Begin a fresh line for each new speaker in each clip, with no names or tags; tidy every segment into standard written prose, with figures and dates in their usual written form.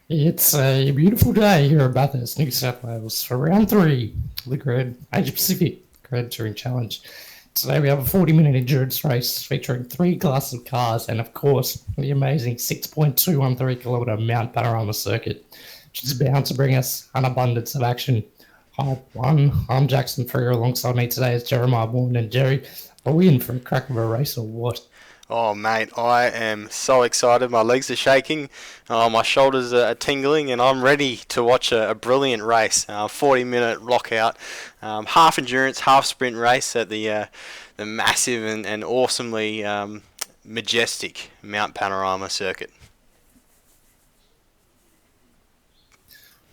It's a beautiful day here in Bathurst, New South Wales, for round three of the Asia Pacific Grand Touring Challenge. Today we have a 40-minute endurance race featuring three classes of cars and, of course, the amazing 6.213 kilometre Mount Panorama circuit, which is bound to bring us an abundance of action. Hi, everyone. I'm Jackson Freer. Alongside me today is Jeremiah Bourne. And Jerry, are we in for a crack of a race or what?
Oh, mate, I am so excited. My legs are shaking, my shoulders are tingling, and I'm ready to watch a brilliant race. 40-minute lockout, half endurance, half sprint race at the massive and awesomely majestic Mount Panorama circuit.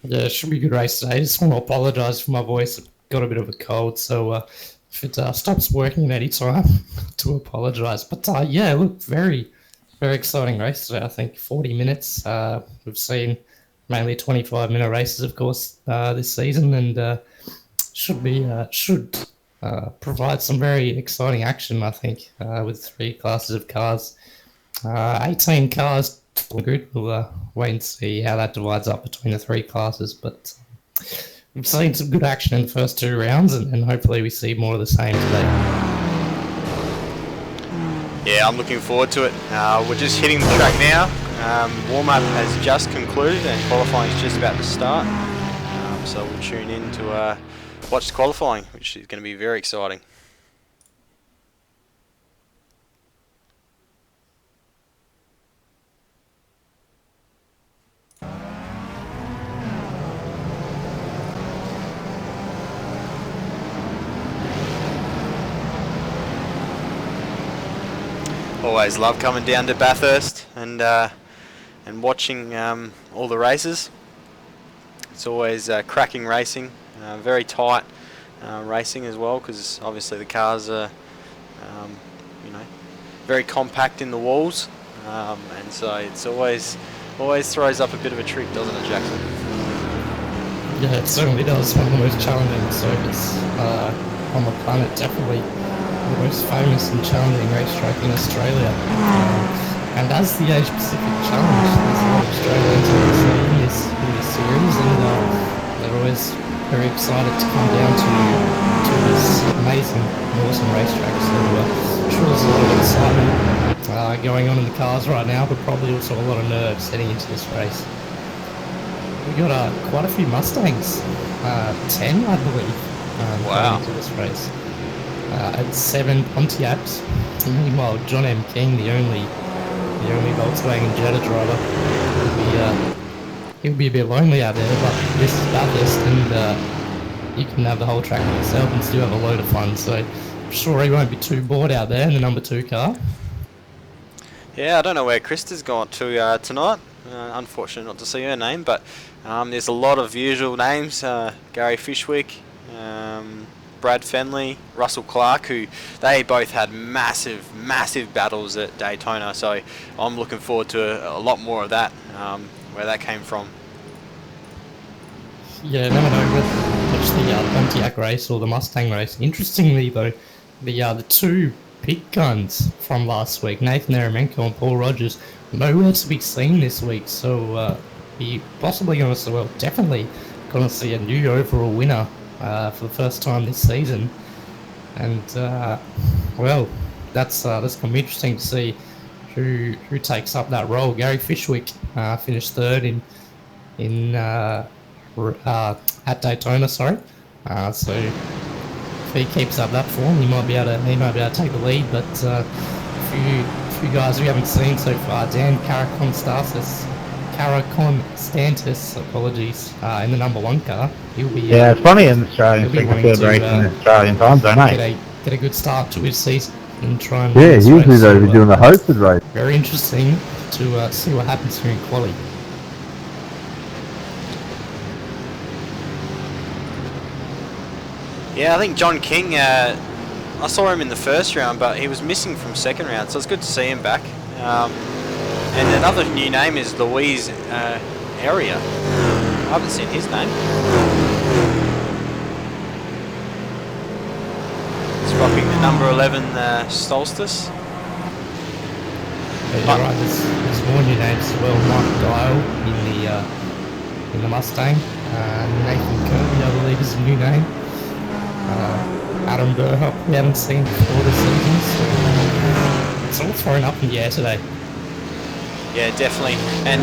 Yeah, it should be a good race today. I just want to apologise for my voice. I've got a bit of a cold, so if it stops working at any time, to apologise. But yeah, look, very, very exciting race today. I think 40 minutes. We've seen mainly 25-minute races, of course, this season, and should provide some very exciting action, I think, with three classes of cars. 18 cars. Good. We'll wait and see how that divides up between the three classes. But we've seen some good action in the first two rounds, and hopefully we see more of the same today.
Yeah, I'm looking forward to it. We're just hitting the track now. Warm-up has just concluded and qualifying is just about to start. So we'll tune in to watch the qualifying, which is going to be very exciting. Always love coming down to Bathurst and watching all the races. It's always cracking racing, very tight racing as well, because obviously the cars are, very compact in the walls, and so it's always throws up a bit of a treat, doesn't it, Jackson?
Yeah, it certainly does. One of the most challenging circuits on the planet, definitely the most famous and challenging racetrack in Australia. And as the Asia Pacific Challenge, there's a lot of Australians in this series, and they're always very excited to come down to this amazing and awesome racetrack. So I'm sure there's a lot of excitement going on in the cars right now, but probably also a lot of nerves heading into this race. We got quite a few Mustangs, 10 I believe,
wow,
going into this race. And 7 Pontiacs. Meanwhile, John M. King, the only Volkswagen Jetta driver, he'll be a bit lonely out there, but this is Bathurst, and you can have the whole track to yourself and still have a load of fun. So I'm sure he won't be too bored out there in the number 2 car.
Yeah, I don't know where Krista's gone to tonight. Unfortunate not to see her name, but there's a lot of usual names. Gary Fishwick, Brad Fenley, Russell Clark, who they both had massive battles at Daytona. So I'm looking forward to a lot more of that, where that came from.
Yeah, never know. Watch the Pontiac race or the Mustang race. Interestingly, though, the two pit guns from last week, Nathan Eremenko and Paul Rogers, nowhere to be seen this week. So we possibly going to, well, definitely going to see a new overall winner for the first time this season. And well, that's going to be interesting to see who takes up that role. Gary Fishwick finished third at Daytona, sorry. So if he keeps up that form, he might be able to take the lead. But a few guys we haven't seen so far, Dan Caraconstantis, apologies, in the number 1 car. He'll be
it's funny in Australian single field racing in Australian time zone, eh?
Get a good start to his season and try and
usually they'll be doing the hosted race.
Very interesting to see what happens here in quali.
Yeah, I think John King, I saw him in the first round, but he was missing from second round, so it's good to see him back. And another new name is Louise Area. I haven't seen his name. He's rocking the number 11 Solstice.
Yeah, you're right, there's more new names as well. Mike Dial in the in the Mustang. Nathan Kirby, I believe, is a new name. Adam Burhop, we haven't seen before this season, so it's all thrown up in the air today.
Yeah, definitely. And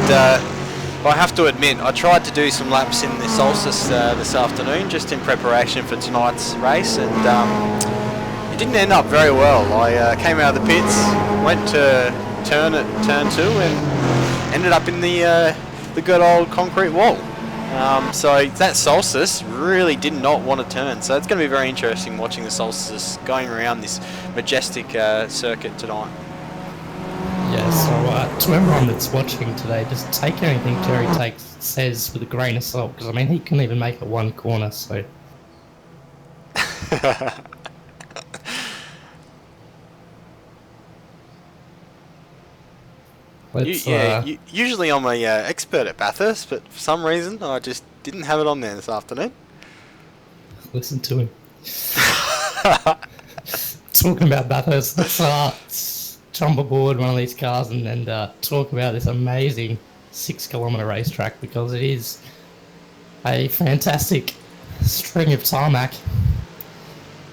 I have to admit, I tried to do some laps in the Solstice this afternoon, just in preparation for tonight's race, and it didn't end up very well. I came out of the pits, went to turn 2, and ended up in the good old concrete wall. So that Solstice really did not want to turn. So it's going to be very interesting watching the Solstice going around this majestic circuit tonight.
Yeah, so to everyone that's watching today, just take anything Terry says with a grain of salt, because I mean he couldn't even make it one corner, so...
Usually I'm a expert at Bathurst, but for some reason I just didn't have it on there this afternoon.
Listen to him. Talking about Bathurst, let's jump aboard one of these cars and talk about this amazing 6-kilometre racetrack, because it is a fantastic string of tarmac,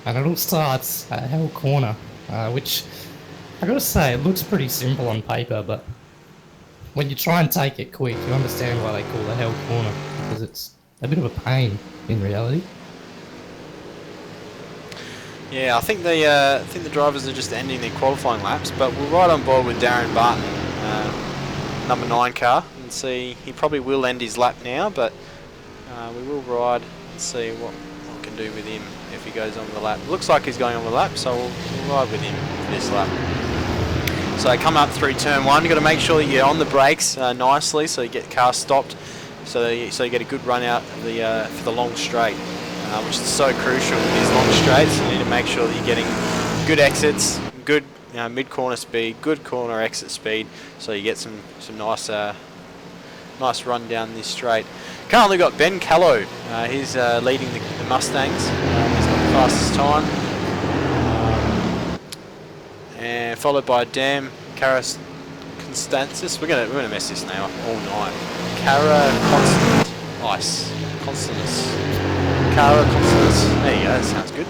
and it all starts at Hell Corner, which I gotta say it looks pretty simple on paper, but when you try and take it quick, you understand why they call it Hell Corner, because it's a bit of a pain in reality.
Yeah, I think the drivers are just ending their qualifying laps, but we're right on board with Darren Barton, number 9 car, and see he probably will end his lap now, but we will ride and see what we can do with him if he goes on the lap. Looks like he's going on the lap, so we'll ride with him for this lap. So come up through turn 1, you've got to make sure that you're on the brakes nicely, so you get the car stopped, so you get a good run out of for the long straight, which is so crucial with these long straights. You need to make sure that you're getting good exits, good mid-corner speed, good corner exit speed, so you get some nice run down this straight. Currently got Ben Callow, he's leading the Mustangs, he's got the fastest time. And followed by Dan Constantis. We're gonna mess this name up all night. Cara Constantis. There you go. That sounds good.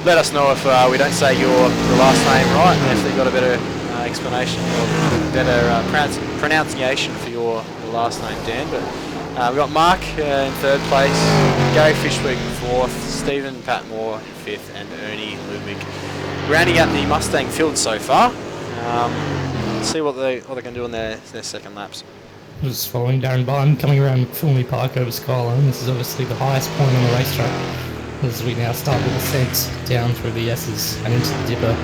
Let us know if we don't say your last name right, and if you've got a better explanation or better pronunciation for your last name, Dan. But we've got Mark in 3rd place, Gary Fishwick 4th, Stephen Patmore 5th, and Ernie Ludwig. Rounding out the Mustang field so far. Let's see what they can do on their second laps.
Just following Darren Barton, coming around McPhilmy Park over Skyline. This is obviously the highest point on the racetrack, as we now start the descent down through the S's and into the Dipper.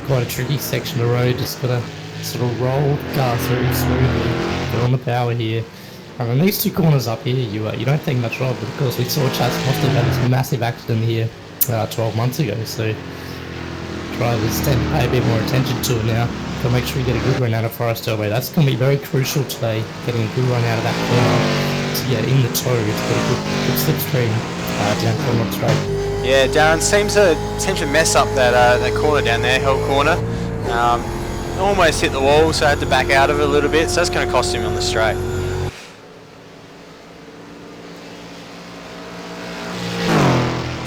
Quite a tricky section of road, just got to sort of roll the car through smoothly, get on the power here. And these 2 corners up here, you don't think much of, but of course we saw Chas Foster have this massive accident here 12 months ago, so drivers tend to pay a bit more attention to it now. So make sure you get a good run out of Forest Elway. That's going to be very crucial today, getting a good run out of that corner to get in the toe, to get a good slipstream down Cornwall Straight.
Yeah, Darren seems to mess up that corner down there, Hell Corner. Almost hit the wall, so I had to back out of it a little bit, so that's going to cost him on the straight.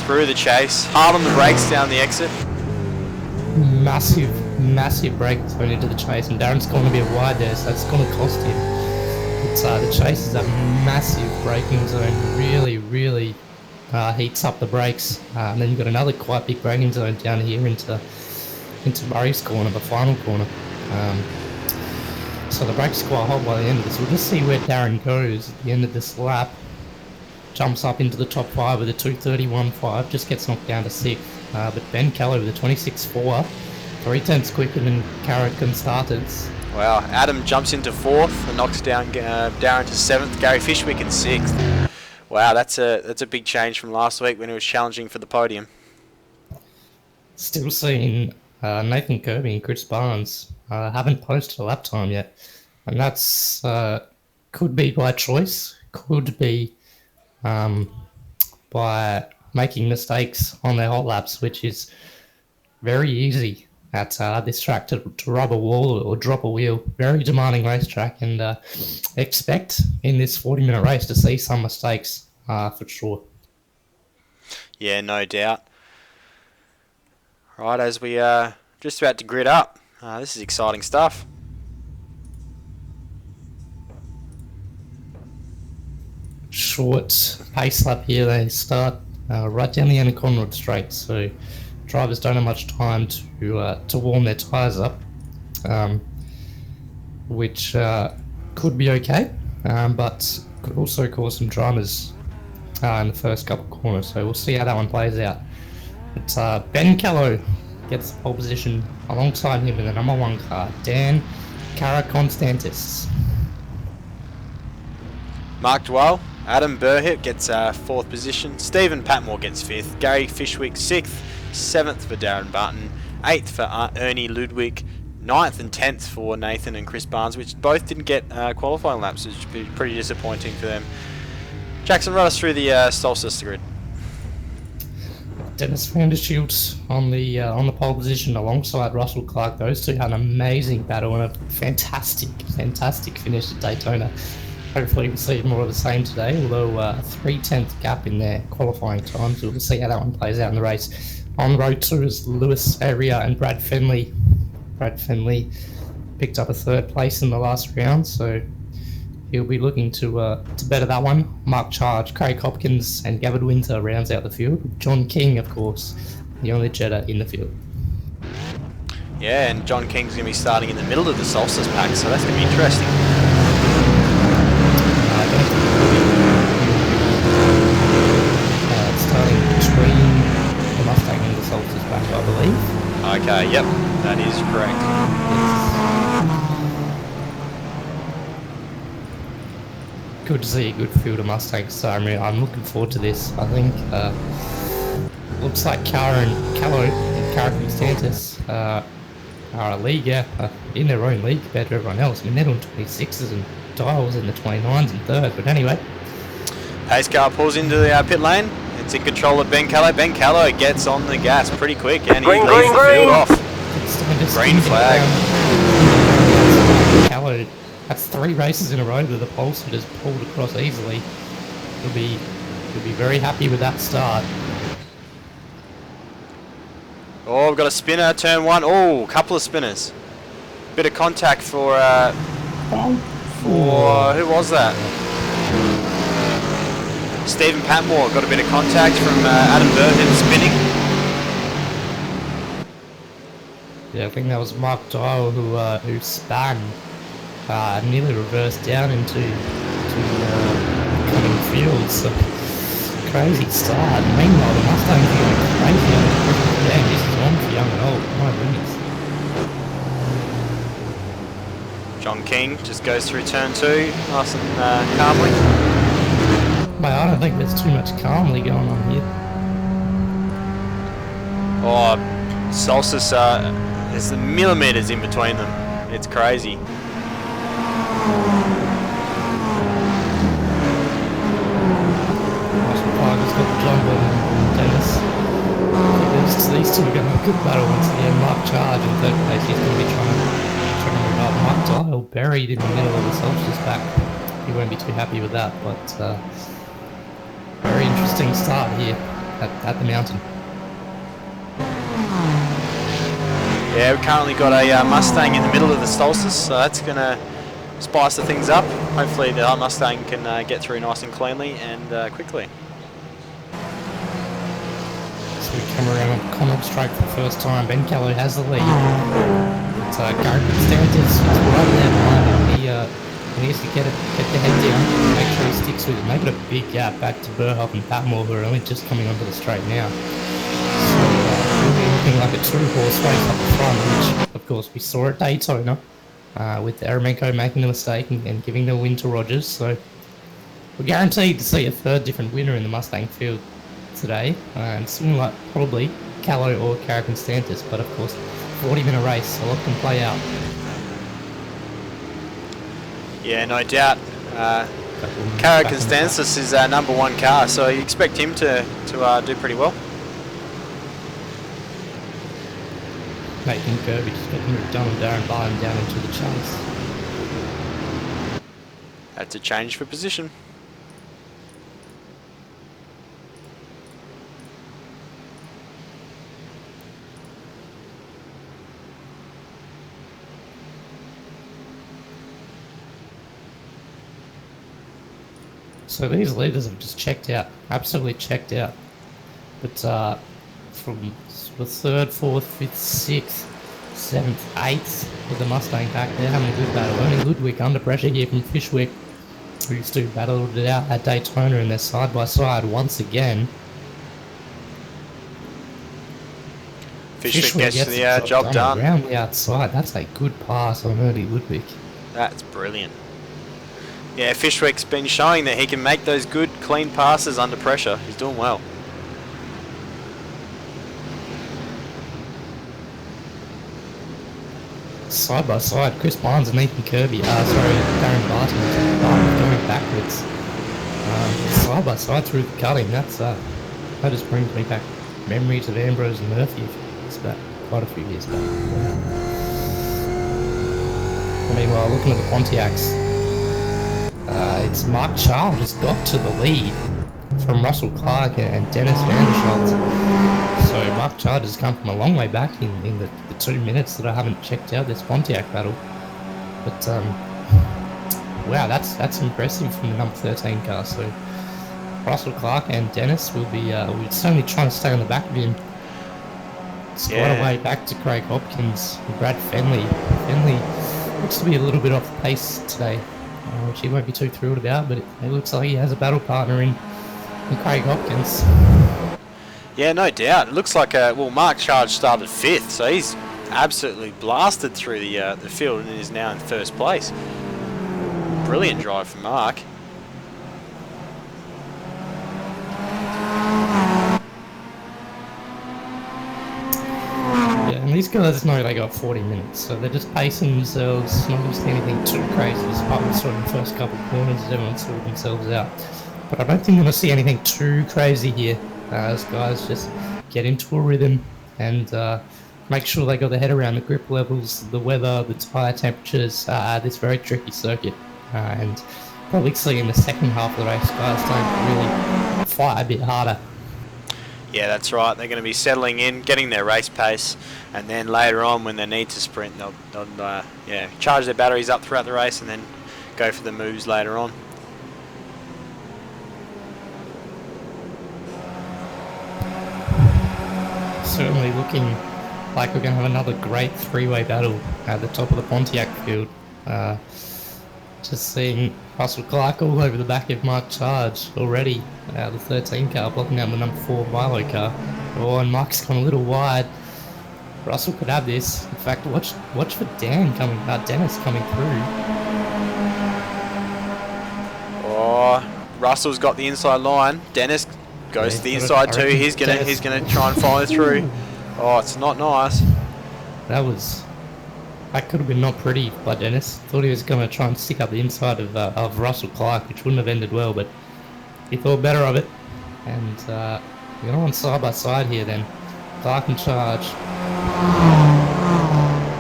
Through the chase, hard on the brakes down the exit.
Massive brake thrown into the chase, and Darren's going to be a wide there, so that's going to cost him. The chase is a massive braking zone, really heats up the brakes, and then you've got another quite big braking zone down here into Murray's corner, the final corner. So the brakes are quite hot by the end of this. We'll just see where Darren goes at the end of this lap. Jumps up into the top 5 with a 2:31.5, just gets knocked down to 6th. But Ben Keller with a 26.4, 3/10 quicker than Cara Constantis.
Wow, Adam jumps into 4th and knocks down Darren to 7th, Gary Fishwick in 6th. Wow, that's a big change from last week when he was challenging for the podium.
Still seeing Nathan Kirby and Chris Barnes haven't posted a lap time yet, and that's could be by choice, could be by making mistakes on their hot laps, which is very easy at this track to rub a wall or drop a wheel. Very demanding racetrack, and expect in this 40-minute race to see some mistakes for sure.
Yeah, no doubt. Right, as we are just about to grid up, this is exciting stuff.
Short pace lap here. They start right down the end of corner of the straight, so drivers don't have much time to warm their tyres up, which could be okay, but could also cause some dramas in the first couple of corners. So we'll see how that one plays out. But Ben Callow gets the pole position alongside him in the number 1 car, Dan Karakonstantis.
Mark Dwell, Adam Burhip gets 4th position, Stephen Patmore gets 5th, Gary Fishwick 6th, 7th for Darren Barton, 8th for Ernie Ludwig, 9th and 10th for Nathan and Chris Barnes, which both didn't get qualifying laps, which would be pretty disappointing for them. Jackson, run us through the Solstice grid.
Dennis Vandershield on the pole position alongside Russell Clark. Those two had an amazing battle and a fantastic finish at Daytona. Hopefully we'll see more of the same today, although 3/10 gap in their qualifying time, so we'll see how that one plays out in the race. On road 2 is Lewis Averia and Brad Fenley. Brad Fenley picked up a 3rd place in the last round, so he'll be looking to better that one. Mark Charge, Craig Hopkins and Gavin Winter rounds out the field. John King, of course, the only Jetta in the field.
Yeah, and John King's going to be starting in the middle of the Solstice pack, so that's going to be interesting.
Starting between the Mustang and the Solstice pack, I believe.
Okay, yep, that is correct.
Good to see a good field of Mustangs, so I'm looking forward to this. I think looks like Callow and Karakonstantis are a league, in their own league compared to everyone else. I mean, they're doing 26s and Dials in the 29s and 3rd, but anyway. Pace
car pulls into the pit lane. It's in control of Ben Callow. Ben Callow gets on the gas pretty quick, and he leads the field off. Green flag.
Callow, that's 3 races in a row that the pole sitters pulled across easily. He'll be very happy with that start.
Oh, we've got a spinner, turn 1. Oh, a couple of spinners. Bit of contact for who was that? Stephen Patmore got a bit of contact from Adam Burton spinning.
Yeah, I think that was Mark Dial who spun, nearly reversed down into coming field. So crazy start. Meanwhile, the Mustangs are going crazy. Damn, this is on for young and old. My goodness.
John King just goes through turn 2, nice and calmly.
Mate, I don't think there's too much calmly going on here.
Oh, Solstice, there's the millimetres in between them. It's crazy.
Russell Clark has got the jump on Dennis. These two are going to have a good battle once again. Mark Charge in 3rd place. He's going to be trying to move up. Mark Dial buried in the middle of the Solstice back. He won't be too happy with that, but very interesting start here at the mountain.
Yeah, we've currently got a Mustang in the middle of the Solstice, so that's going to spice the things up. Hopefully the Mustang can get through nice and cleanly and quickly.
So we come around on Connaught Straight for the first time. Ben Callow has the lead. It's Karakonstantis right there behind him. He needs to get the head down, make sure he sticks with it, make it a big gap back to Burhoff and Patmore, who are only just coming onto the straight now. So really looking like a 2-horse race up the front, which of course we saw at Daytona, with Eremenko making the mistake and giving the win to Rogers. So we're guaranteed to see a 3rd different winner in the Mustang field today, and something like probably Callow or Karakonstantis, but of course 40-minute race, so a lot can play out.
Yeah, no doubt. Karakonstantis is our number 1 car, so you expect him to do pretty well.
Nathan Kirby just getting moved done and Darren Barton down into the chase.
That's a change for position.
So these leaders have just checked out, absolutely checked out. But from the 3rd, 4th, 5th, 6th, 7th, 8th with the Mustang back there having a good battle. Only Ludwig under pressure here from Fishwick, who used to battled it out at Daytona, and they're side by side once again.
Fishwick gets the job done.
Around the outside, that's a good pass on early Ludwig.
That's brilliant. Yeah, Fishwick's been showing that he can make those good, clean passes under pressure. He's doing well.
Side by side, Chris Barnes and Nathan Kirby, Darren Barton going backwards. Side by side through the cutting, that just brings me back memories of Ambrose and Murphy. It's about quite a few years back. Meanwhile, looking at the Pontiacs, it's Mark Charles has got to the lead from Russell Clark and Dennis Van der Schultz. So Mark Charles has come from a long way back in the 2 minutes that I haven't checked out this Pontiac battle. But wow, that's impressive from the number 13 car. So Russell Clark and Dennis will be certainly trying to stay on the back of him. It's quite a way back to Craig Hopkins and Brad Fenley. Fenley looks to be a little bit off the pace today, which he won't be too thrilled about, but it looks like he has a battle partner in Craig Hopkins.
Yeah, no doubt. It looks like Mark Charge started 5th, so he's absolutely blasted through the field and is now in 1st place. Brilliant drive from Mark.
Yeah, and these guys know they got 40 minutes, so they're just pacing themselves, not going to see anything too crazy, despite what we saw in the first couple of corners as everyone sorted themselves out. But I don't think we're going to see anything too crazy here. As guys just get into a rhythm and make sure they got their head around the grip levels, the weather, the tyre temperatures, this very tricky circuit. And probably see in the second half of the race, guys don't really fight a bit harder.
Yeah, that's right. They're going to be settling in, getting their race pace, and then later on when they need to sprint, they'll charge their batteries up throughout the race and then go for the moves later on.
Certainly looking like we're going to have another great three-way battle at the top of the Pontiac field. Just seeing Russell Clark all over the back of Mark Charge already. The 13 car blocking out the number 4 Milo car. Oh, and Mark's gone a little wide. Russell could have this. In fact, watch for Dennis coming through.
Oh, Russell's got the inside line. Dennis goes to the inside too. He's gonna try and follow through. Oh, it's not nice. That could have been not pretty by Dennis. Thought he was gonna try and stick up the inside of Russell Clark, which wouldn't have ended well, but he thought better of it. And we're on side by side here then. Clark and Charge.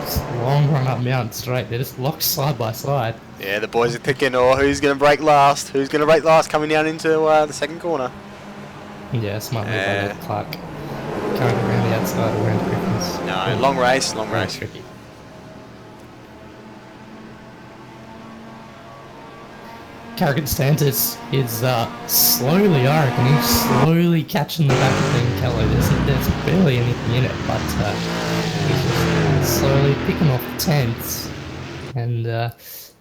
Just long run up mountain straight. They're just locked side by side. Yeah, the boys are thinking, who's gonna break last? Who's gonna break last coming down into the second corner?
Yeah, smart move by that Clark. Can't go around the outside or around Griffins.
No, long race.
Tricky. Carrigan Stantis is slowly, I reckon, he's slowly catching the back of Ben Kello. There's barely anything in it, but he's just slowly picking off the tenths. And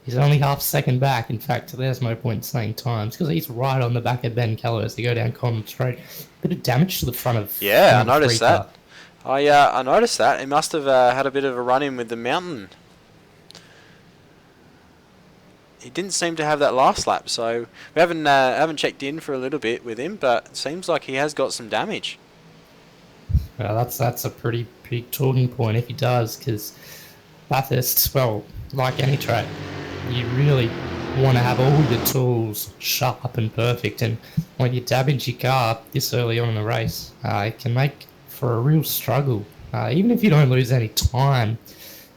he's only half a second back. In fact, there's no point in saying times, because he's right on the back of Ben Kello as they go down Common Straight. Bit of damage to the front of...
Yeah, I noticed that. I noticed that. He must have had a bit of a run-in with the mountain. He didn't seem to have that last lap, so we haven't checked in for a little bit with him, but it seems like he has got some damage.
Well, that's a pretty big talking point if he does, because Bathurst, well, like any track, you really want to have all your tools sharp and perfect, and when you damage your car this early on in the race, it can make for a real struggle Even if you don't lose any time,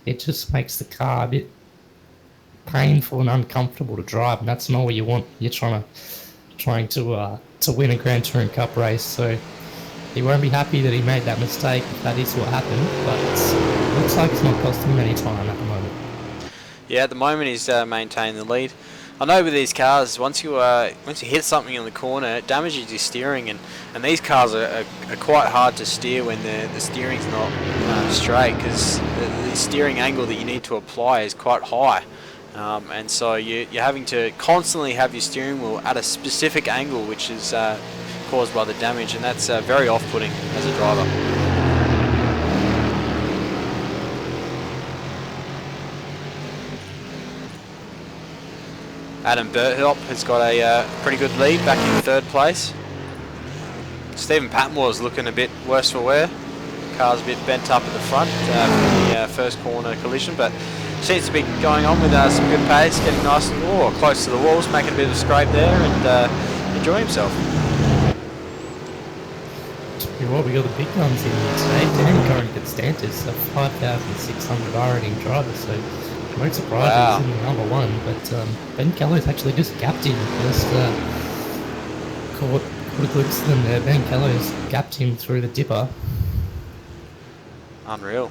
it just makes the car a bit painful and uncomfortable to drive, and that's not what you want. You're trying to win a Grand Touring Cup race, so he won't be happy that he made that mistake if that is what happened, but it looks like it's not costing him any time at the moment.
Yeah, at the moment he's maintaining the lead. I know with these cars, once you hit something in the corner, it damages your steering, and these cars are quite hard to steer when the steering's not straight, because the steering angle that you need to apply is quite high. And so you're having to constantly have your steering wheel at a specific angle, which is caused by the damage, and that's very off-putting as a driver. Adam Berthop has got a pretty good lead, back in 3rd place. Stephen Patmore's looking a bit worse for wear. Car's a bit bent up at the front from the first corner collision, but seems to be going on with some good pace, getting nice and close to the walls, making a bit of a scrape there, and enjoying himself.
Tell you what, we got the big guns in here today. Dan Curran Constantis, a 5,600 rating driver, so no surprise he's in number 1, but Ben Keller's actually just gapped him. Just caught a glimpse of them there. Ben Keller's gapped him through the dipper.
Unreal.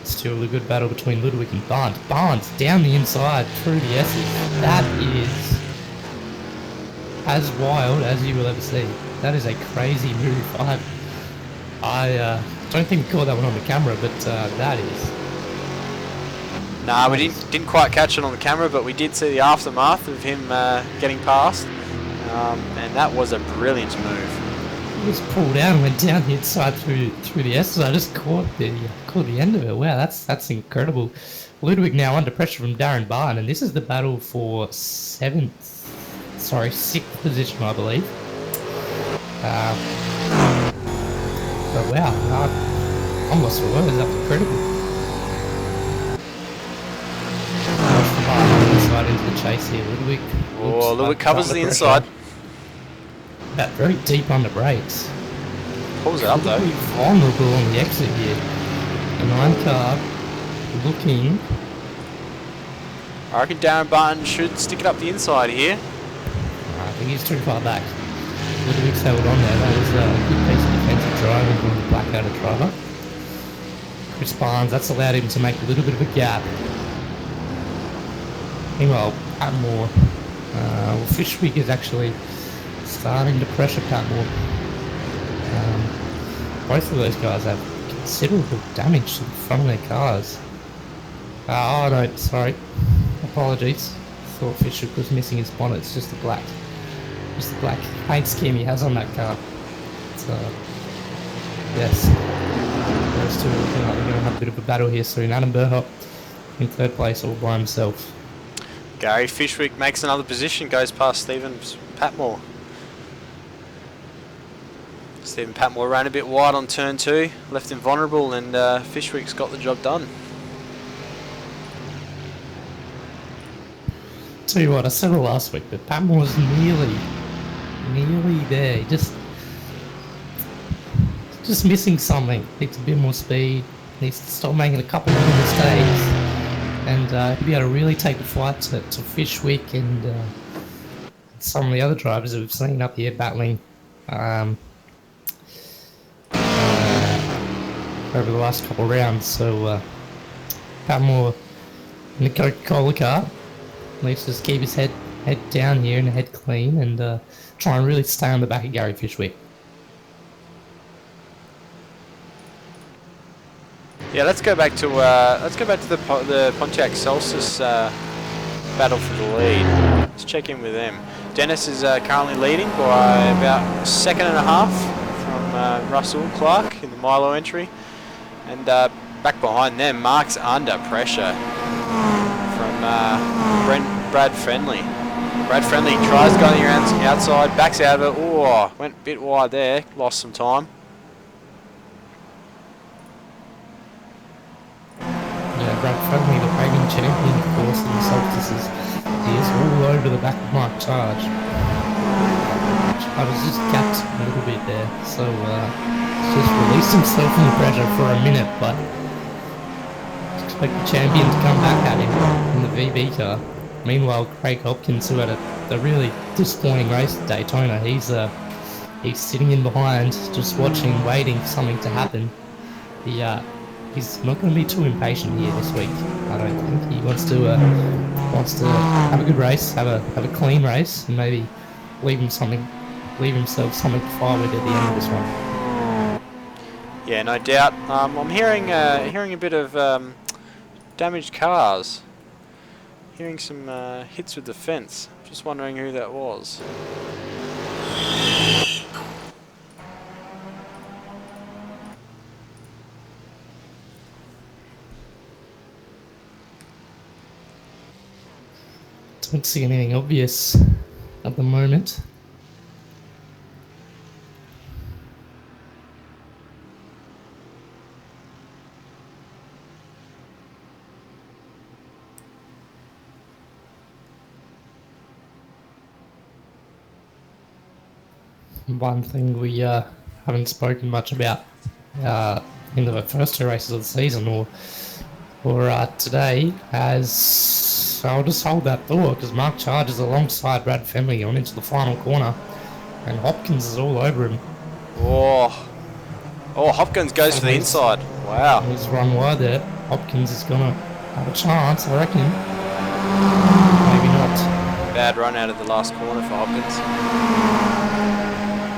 Still a good battle between Ludwig and Barnes. Barnes down the inside through the S's. That is as wild as you will ever see. That is a crazy move. I don't think we caught that one on the camera, but that is.
Nah, we didn't quite catch it on the camera, but we did see the aftermath of him getting past, and that was a brilliant move.
He just pulled out and went down the inside through the S's. I just caught the end of it. Wow, that's incredible. Ludwig now under pressure from Darren Barn, and this is the battle for 6th position, I believe. But wow, I'm lost for words. That's incredible. Inside into the chase here, Ludwig.
Oh, Ludwig covers the inside.
That very deep under brakes.
Pulls it up though.
Vulnerable on the exit here. The 9 car looking.
I reckon Darren Barton should stick it up the inside here.
I think he's too far back. Ludwig's held on there. That was a good piece of defensive driving from the Blackadder driver. Chris Barnes, that's allowed him to make a little bit of a gap. Meanwhile, Patmore, Fishwick is actually starting to pressure Patmore. Both of those guys have considerable damage to the front of their cars. Oh no, sorry. Apologies. Thought Fishwick was missing his bonnet. It's just the black paint scheme he has on that car. So, yes. Those two are going to have a bit of a battle here soon. Adam Burhop in 3rd place all by himself.
Gary Fishwick makes another position, goes past Stephen Patmore. Stephen Patmore ran a bit wide on turn 2, left him vulnerable, and Fishwick's got the job done.
Tell you what, I said it last week, but Patmore's nearly there. He just missing something. Needs a bit more speed. Needs to stop making a couple of mistakes, and be able to really take the fight to Fishwick and some of the other drivers that we've seen up here battling over the last couple of rounds. So Patmore in the Coca-Cola car needs to just keep his head down here and head clean, and try and really stay on the back of Gary Fishwick.
Yeah, let's go back to the Pontiac Celsius battle for the lead. Let's check in with them. Dennis is currently leading by about a second and a half from Russell Clark in the Milo entry, and back behind them, Mark's under pressure from Brad Friendly. Brad Friendly tries going around the outside, backs out of it. Oh, went a bit wide there, lost some time.
Yeah, Brad Friendly, the reigning champion, of course, in the Solstices. He is all over the back of Mark Charge. I was just gapped a little bit there, so he's just released himself from the pressure for a minute, but expect the champion to come back at him in the VB car. Meanwhile, Craig Hopkins, who had a really disappointing race at Daytona, he's sitting in behind, just watching, waiting for something to happen. He's not going to be too impatient here this week. I don't think he wants to have a good race, have a clean race, and maybe leave himself something to fire with at the end of this one.
Yeah, no doubt. I'm hearing a bit of damaged cars. Hearing some hits with the fence. Just wondering who that was.
Don't see anything obvious at the moment. One thing we haven't spoken much about in the first two races of the season or today, as I'll just hold that thought, because Mark Charge is alongside Brad Fenley on into the final corner, and Hopkins is all over him.
Oh, Hopkins goes for the inside. Wow.
He's run wide there. Hopkins is gonna have a chance, I reckon. Maybe not.
Bad run out of the last corner for Hopkins.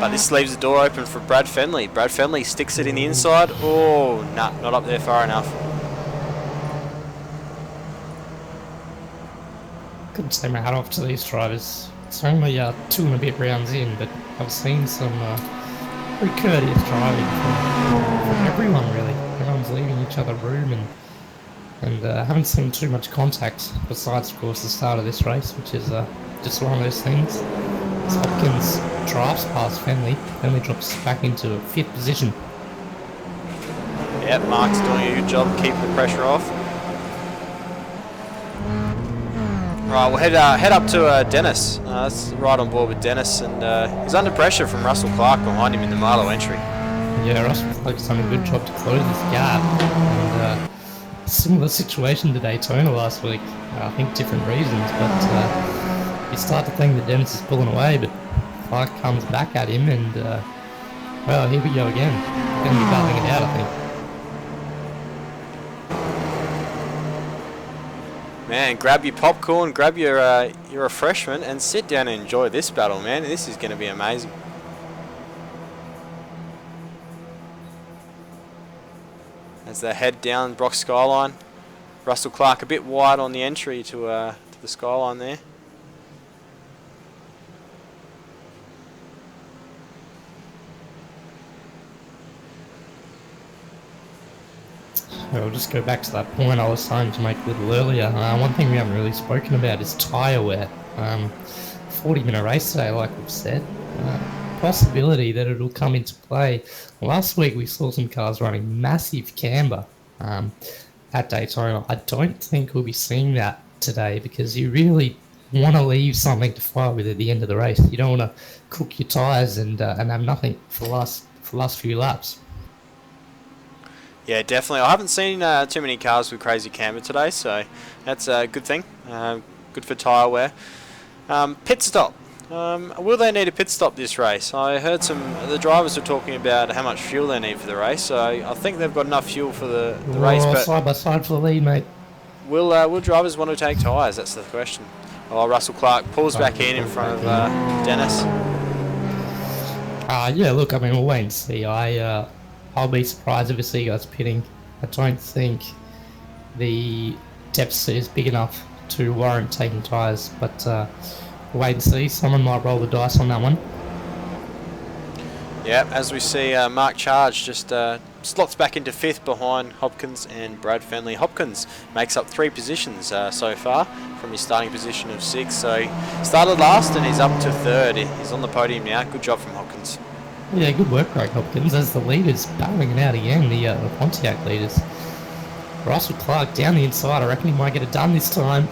But this leaves the door open for Brad Fenley. Brad Fenley sticks it in the inside. Oh, nah, not up there far enough.
Couldn't say my hat off to these drivers. It's only 2 and a bit rounds in, but I've seen some very courteous driving from everyone, really. Everyone's leaving each other room, and haven't seen too much contact besides, of course, the start of this race, which is just one of those things. As Hopkins drives past Fenley, Fenley drops back into 5th position.
Yep, Mark's doing a good job keeping the pressure off. Right, we'll head up to Dennis. That's right on board with Dennis, and he's under pressure from Russell Clark behind him in the Marlow entry.
Yeah, Russell Clark's done a good job to close this gap. And similar situation to Daytona last week. I think different reasons, but you start to think that Dennis is pulling away, but Clark comes back at him, and well, here we go again. Going to be battling it out, I think.
Man, grab your popcorn, grab your refreshment, and sit down and enjoy this battle, man. This is going to be amazing. As they head down Brock Skyline, Russell Clark a bit wide on the entry to the skyline there.
I'll just go back to that point I was trying to make a little earlier. One thing we haven't really spoken about is tyre wear. 40-minute race today, like we've said. Possibility that it'll come into play. Last week we saw some cars running massive camber at Daytona. I don't think we'll be seeing that today, because you really want to leave something to fire with at the end of the race. You don't want to cook your tyres and have nothing for the last few laps.
Yeah, definitely. I haven't seen too many cars with crazy camber today, so that's a good thing. Good for tyre wear. Pit stop. Will they need a pit stop this race? I heard the drivers were talking about how much fuel they need for the race, so I think they've got enough fuel for the race. But
side by side for the lead, mate.
Will drivers want to take tyres? That's the question. Oh, Russell Clark pulls back in front of Dennis.
Yeah, look, I mean, we'll wait and see. I'll be surprised if we see guys pitting. I don't think the deficit is big enough to warrant taking tyres, but we'll wait and see. Someone might roll the dice on that one.
Yeah, as we see, Mark Charge just slots back into 5th behind Hopkins and Brad Fenley. Hopkins makes up 3 positions so far from his starting position of 6. So he started last and he's up to 3rd. He's on the podium now. Good job from Hopkins.
Yeah, good work, Craig Hopkins, as the leaders battling it out again, the Pontiac leaders. Russell Clark down the inside. I reckon he might get it done this time.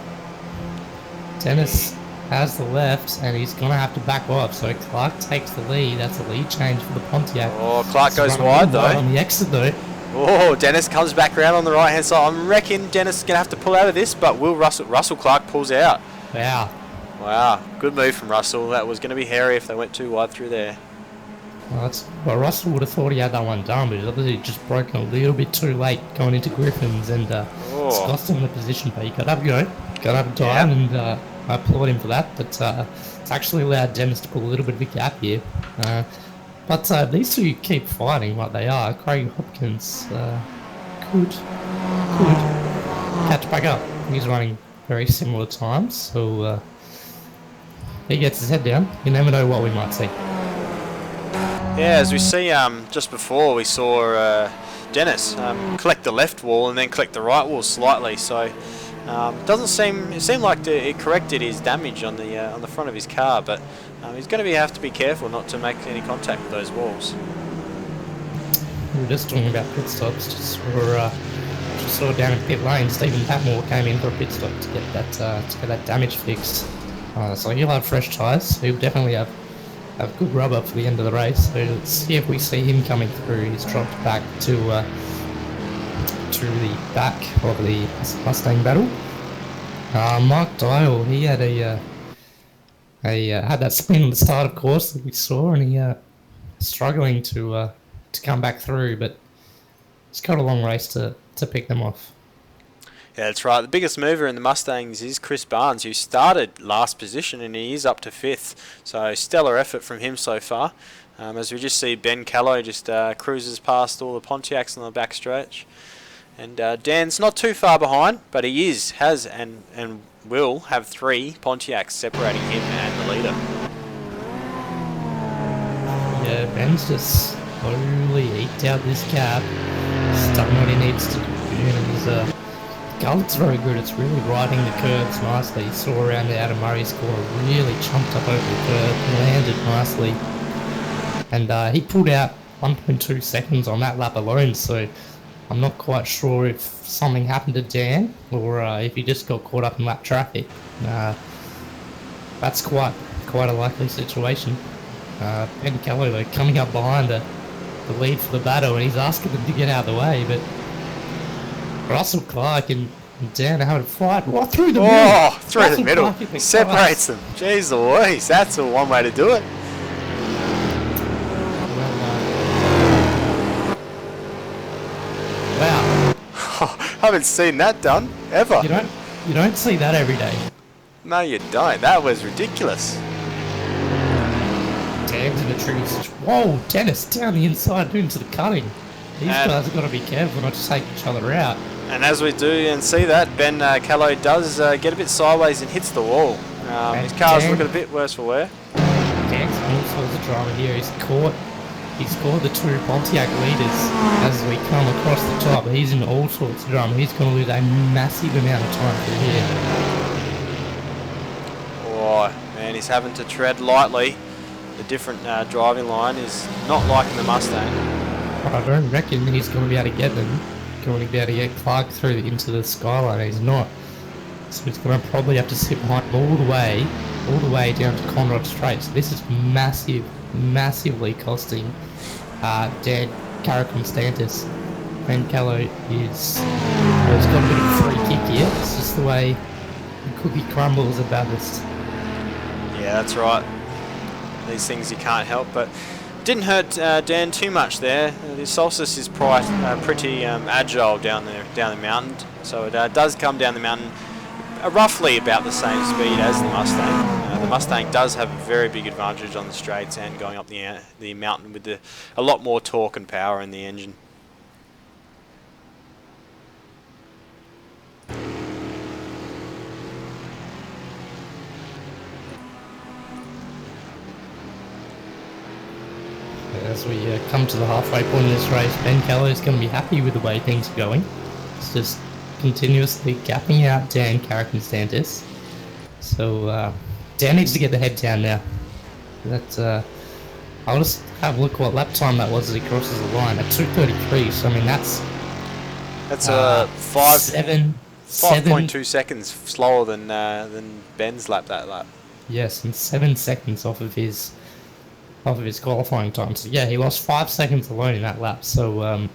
Dennis has the left, and he's going to have to back off. So Clark takes the lead. That's a lead change for the Pontiac.
Oh, Clark goes
running
wide, though.
on the exit, though.
Oh, Dennis comes back around on the right-hand side. I reckon Dennis is going to have to pull out of this, but Russell Clark pulls out.
Wow.
Wow, good move from Russell. That was going to be hairy if they went too wide through there.
Well, Russell would have thought he had that one done, but he's obviously just broken a little bit too late going into Griffins, and it's cost him the position. But he got up, got up and dive, and I applaud him for that. But it's actually allowed Dennis to pull a little bit of a gap here. But these two keep fighting like they are. Craig Hopkins could catch back up. He's running very similar times, so he gets his head down. You never know what we might see.
Yeah, as we see just before, we saw Dennis collect the left wall and then collect the right wall slightly. So it seemed like it corrected his damage on the front of his car, but he's going to have to be careful not to make any contact with those walls.
We were just talking about pit stops. Just saw down in pit lane, Stephen Patmore came in for a pit stop to get that damage fixed. So he'll have fresh tyres. He'll definitely have good rubber for the end of the race. So let's see if we see him coming through. He's dropped back to the back of the Mustang battle. Mark Dial, he had had that spin at the start, of course, that we saw, and he struggling to come back through, but it's got a long race to pick them off.
Yeah, that's right. The biggest mover in the Mustangs is Chris Barnes, who started last position and he is up to 5th. So stellar effort from him so far. As we just see Ben Callow just cruises past all the Pontiacs on the back stretch. And Dan's not too far behind, but he has and will have 3 Pontiacs separating him and the leader.
Yeah, Ben's just slowly eked out this gap. He's done what he needs to do. And Gullet's very good. It's really riding the curves nicely. You saw around the Adam Murray score, really chumped up over the curve, landed nicely. And he pulled out 1.2 seconds on that lap alone, so I'm not quite sure if something happened to Dan or if he just got caught up in lap traffic. That's quite a likely situation. Ben Kelly, though, coming up behind the lead for the battle, and he's asking them to get out of the way, but Russell Clark and Dan are having a fight right through the middle.
Oh, through
Russell
the middle. Separates them. Jeez Louise, that's one way to do it.
Wow.
Haven't seen that done, ever.
You don't see that every day.
No, you don't. That was ridiculous.
Dan's in the trees. Whoa, Dennis down the inside into the cutting. These guys have got to be careful not to take each other out.
And as we do and see that, Ben Callow does get a bit sideways and hits the wall. His car's looking a bit worse for wear.
Dan's also the driver here. He's caught the 2 Pontiac leaders as we come across the top. He's in all sorts of drama. He's going to lose a massive amount of time from here.
Oh, man, he's having to tread lightly. The different driving line is not liking the Mustang.
I don't reckon he's going to be able to get them. Going to be able to get Clark through into the skyline. He's not. So he's going to probably have to sit behind all the way down to Conrod Straight. So this is massively costing Dan Carrick-Constantis. Ben Callow he's got a bit of a free kick here. It's just the way the cookie crumbles at Bathurst.
Yeah, that's right. These things you can't help, but didn't hurt Dan too much there. The Solstice is pretty agile down the mountain, so it does come down the mountain roughly about the same speed as the Mustang. The Mustang does have a very big advantage on the straights and going up the mountain with a lot more torque and power in the engine.
As we come to the halfway point of this race, Ben Callow is going to be happy with the way things are going. It's just continuously gapping out Dan Carrick-Constantis. So Dan needs to get the head down now. I'll just have a look what lap time that was as he crosses the line at 2:33. So I mean that's
5.2 seconds slower than Ben's lap that lap.
Yes, and 7 seconds off of his qualifying time. So yeah, he lost 5 seconds alone in that lap. So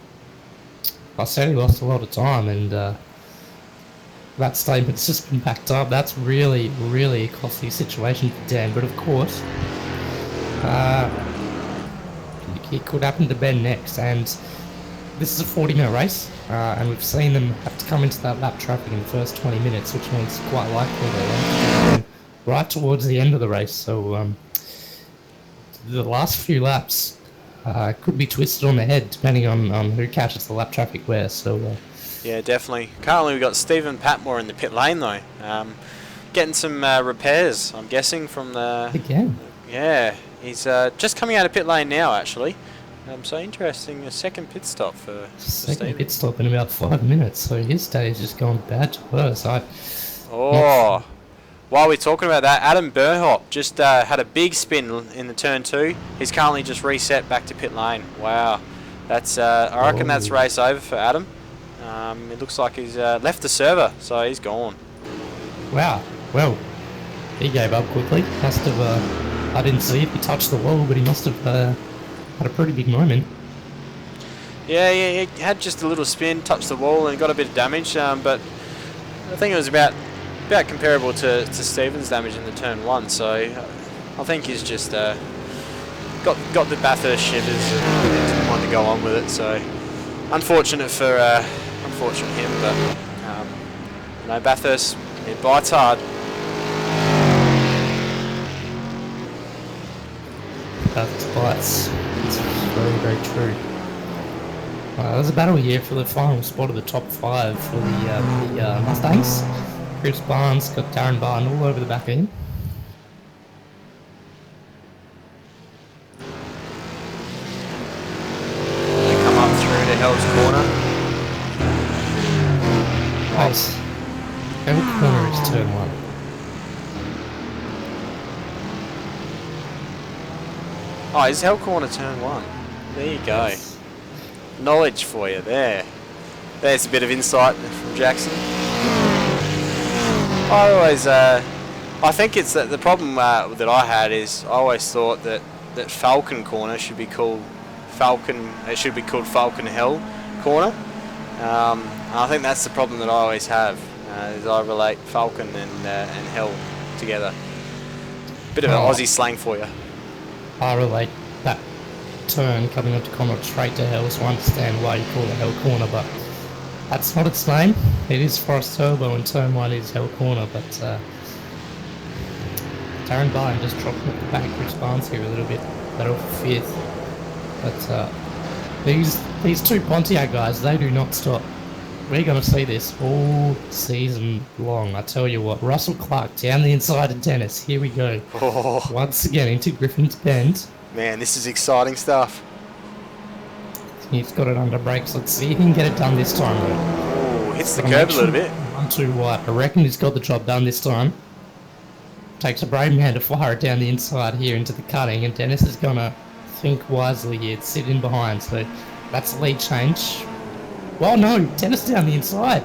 I said he lost a lot of time, and that statement's just been backed up. That's really, really a costly situation for Dan. But of course, it could happen to Ben next. And this is a 40-minute race, and we've seen them have to come into that lap traffic in the first 20 minutes, which means quite likely they're right towards the end of the race. So the last few laps could be twisted on the head depending on who catches the lap traffic where. So
yeah, definitely. Currently we've got Stephen Patmore in the pit lane though, getting some repairs, I'm guessing, from the...
Again?
Yeah, he's just coming out of pit lane now actually. So interesting, a second pit stop for
second
Stephen.
pit stop in about 5 minutes, so his day has just gone bad to worse.
While we're talking about that, Adam Burhop just had a big spin in the turn 2. He's currently just reset back to pit lane. Wow, that's I reckon that's race over for Adam. It looks like he's left the server, so he's gone.
Wow, well, he gave up quickly. Must have, I didn't see if he touched the wall, but he must have had a pretty big moment.
Yeah, he had just a little spin, touched the wall, and got a bit of damage. But I think it was about comparable to Stephen's damage in the turn 1. So I think he's just got the Bathurst shivers and wanted to go on with it. So unfortunate for him, but Bathurst, it bites hard.
Bathurst bites. It's very, very true. There's a battle here for the final spot of the top 5 for the Mustangs. Chris Barnes got Darren Barn all over the back end.
They come up through to Hell's Corner.
Nice. Hell Corner is turn 1.
Oh, is Hell Corner turn 1? There you go.
Yes.
Knowledge for you there. There's a bit of insight from Jackson. I think it's that the problem that I had is I always thought that Falcon Corner should be called Falcon. It should be called Falcon Hell Corner. I think that's the problem that I always have. Is I relate Falcon and Hell together. Bit of an Aussie slang for you.
I relate that turn coming up to Connaught straight to Hell, so I understand why you call it Hell Corner, but that's not its name. It is Forest Turbo and turn 1 is Hell Corner, but Darren Barton just dropped at the back. Chris Barnes here a little bit better for 5th. But these two Pontiac guys, they do not stop. We're going to see this all season long. I tell you what, Russell Clark down the inside of Dennis. Here we go.
Oh.
Once again into Griffin's Bend.
Man, this is exciting stuff.
He's got it under brakes. Let's see if he can get it done this time.
Oh, hits the curb a little bit.
1 too wide. I reckon he's got the job done this time. Takes a brave man to fire it down the inside here into the cutting, and Dennis is going to think wisely here, sit in behind. So that's a lead change. Well, no, Dennis down the inside.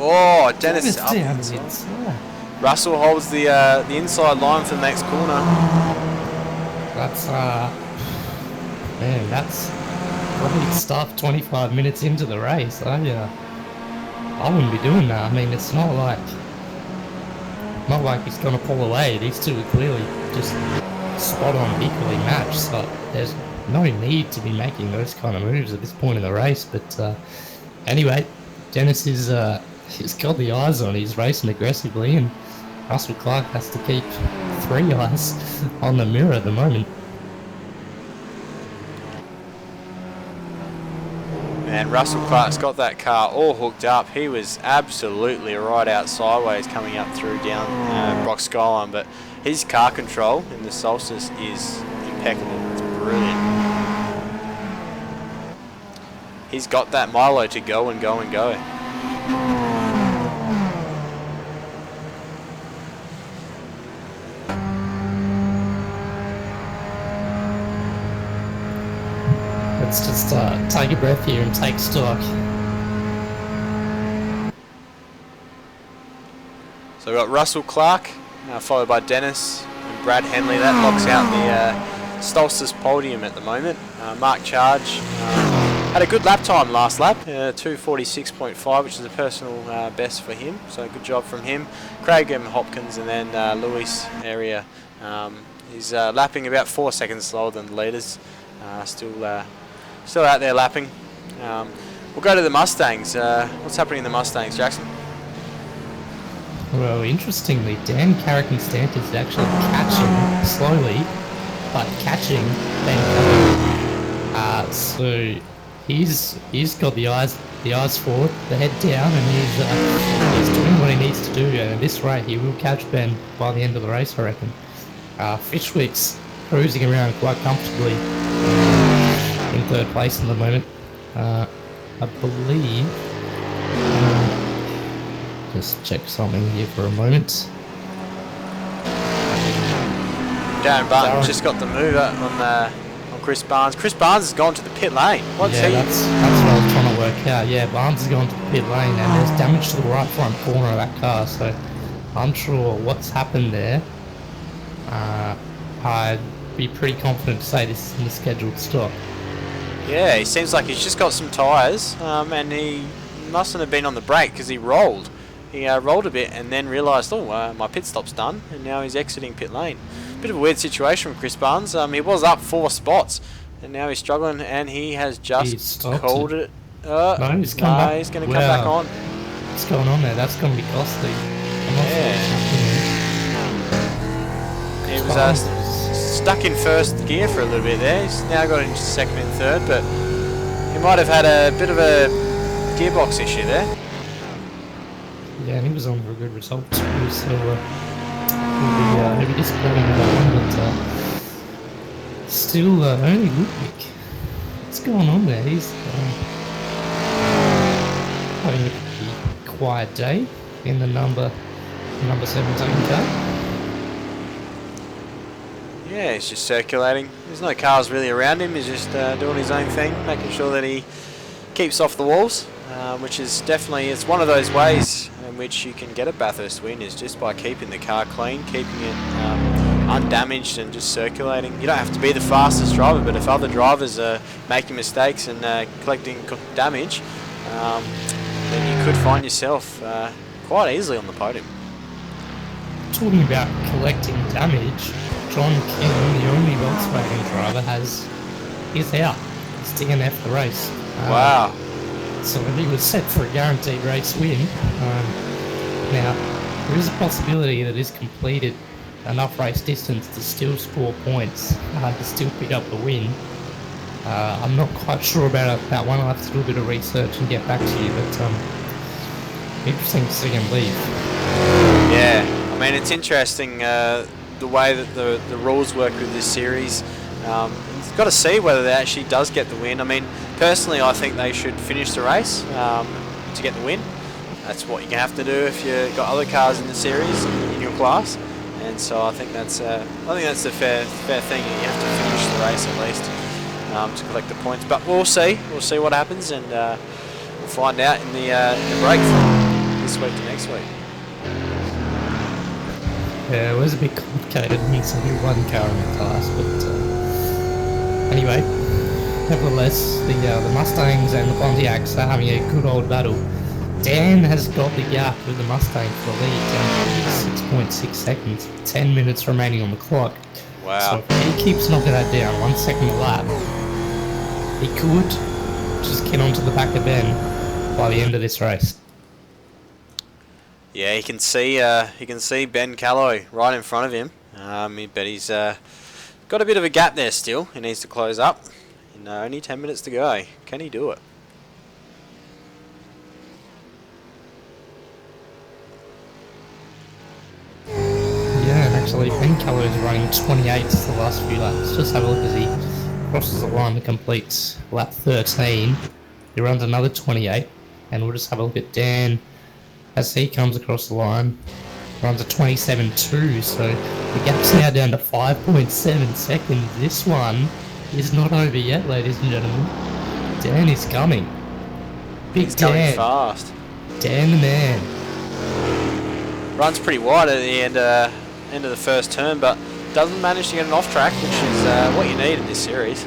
Oh, Dennis up
down
the
the inside.
Russell holds the inside line for the next corner.
That's man, that's probably stuff 25 minutes into the race. I wouldn't be doing that. I mean, it's not like he's gonna pull away. These two are clearly just spot on, equally matched. So there's no need to be making those kind of moves at this point in the race. But anyway, Dennis is he's got the eyes on. He's racing aggressively, and Russell Clark has to keep 3 eyes on the mirror at the moment.
Man, Russell Clark's got that car all hooked up. He was absolutely right out sideways coming up through down Brock Skyline, but his car control in the Solstice is impeccable. It's brilliant. He's got that Milo to go and go and go.
Let's just take a breath here and take stock.
So we've got Russell Clark, followed by Dennis and Brad Henley. That locks out the Stolz's podium at the moment. Mark Charge had a good lap time last lap, 2:46.5, which is a personal best for him. So good job from him. Craig M. Hopkins and then Lewis area. He's lapping about 4 seconds slower than the leaders. Still out there lapping. We'll go to the Mustangs. What's happening in the Mustangs, Jackson?
Well, interestingly, Dan Carrick-Stanton is actually catching slowly, but catching Ben. So he's got the eyes forward, the head down, and he's doing what he needs to do. And at this rate, he will catch Ben by the end of the race, I reckon. Fishwick's cruising around quite comfortably in third place at the moment. I believe. Just check something here for a moment.
Darren Barton's just got the move on Chris Barnes. Chris Barnes has gone to the pit lane. What's he?
That's what I was trying to work out. Yeah, Barnes has gone to the pit lane and there's damage to the right front corner of that car, so I'm sure what's happened there. I'd be pretty confident to say this isn't a scheduled stop.
Yeah, he seems like he's just got some tyres, and he mustn't have been on the brake because he rolled. He rolled a bit and then realised, my pit stop's done, and now he's exiting pit lane. Bit of a weird situation with Chris Barnes. He was up 4 spots, and now he's struggling, and he has just called it.
No, he's come back.
He's going to come back on.
What's going on there? That's going to be costly.
He was stuck in first gear for a little bit there. He's now got into second and third, but he might have had a bit of a gearbox issue there.
Yeah, and he was on for a good result too, so he'll be disappointing with that one, but still only Ludwig. What's going on there? He's having a pretty quiet day in the number 17 car.
Yeah, he's just circulating. There's no cars really around him. He's just doing his own thing, making sure that he keeps off the walls, which is definitely, it's one of those ways in which you can get a Bathurst win, is just by keeping the car clean, keeping it undamaged and just circulating. You don't have to be the fastest driver, but if other drivers are making mistakes and collecting damage, then you could find yourself quite easily on the podium.
Talking about collecting damage, John King, the only Volkswagen driver, is out. He's DNF'd the race.
Wow.
So he was set for a guaranteed race win. Now, there is a possibility that he's completed enough race distance to still score points, to still pick up the win. I'm not quite sure about that one. I'll have to do a bit of research and get back to you, but interesting to see him leave.
Yeah, I mean, it's interesting the way that the rules work with this series. You've got to see whether that actually does get the win. I mean, personally, I think they should finish the race to get the win. That's what you have to do if you've got other cars in the series in your class. And so I think that's the fair thing. You have to finish the race at least to collect the points. But we'll see what happens, and we'll find out in the break from this week to next week.
Yeah, it was a bit complicated. Means only one car in the class, but anyway, nevertheless, the Mustangs and the Pontiacs are having a good old battle. Dan has got the gap with the Mustang for the lead, down to 6.6 seconds, 10 minutes remaining on the clock.
Wow.
So if he keeps knocking that down, 1 second a lap, he could just get onto the back of Ben by the end of this race.
Yeah, he can see Ben Calloy right in front of him, but he's got a bit of a gap there still. He needs to close up. And, only 10 minutes to go. Can he do it?
Yeah, actually, Ben Calloy is running 28s the last few laps. Just have a look as he crosses the line to complete lap 13. He runs another 28, and we'll just have a look at Dan as he comes across the line. Runs a 27.2, so the gap's now down to 5.7 seconds. This one is not over yet, ladies and gentlemen. Dan is coming. Big
He's
Dan.
coming fast.
Dan the man.
runs pretty wide at the end of the first turn, but doesn't manage to get an off track, which is what you need in this series.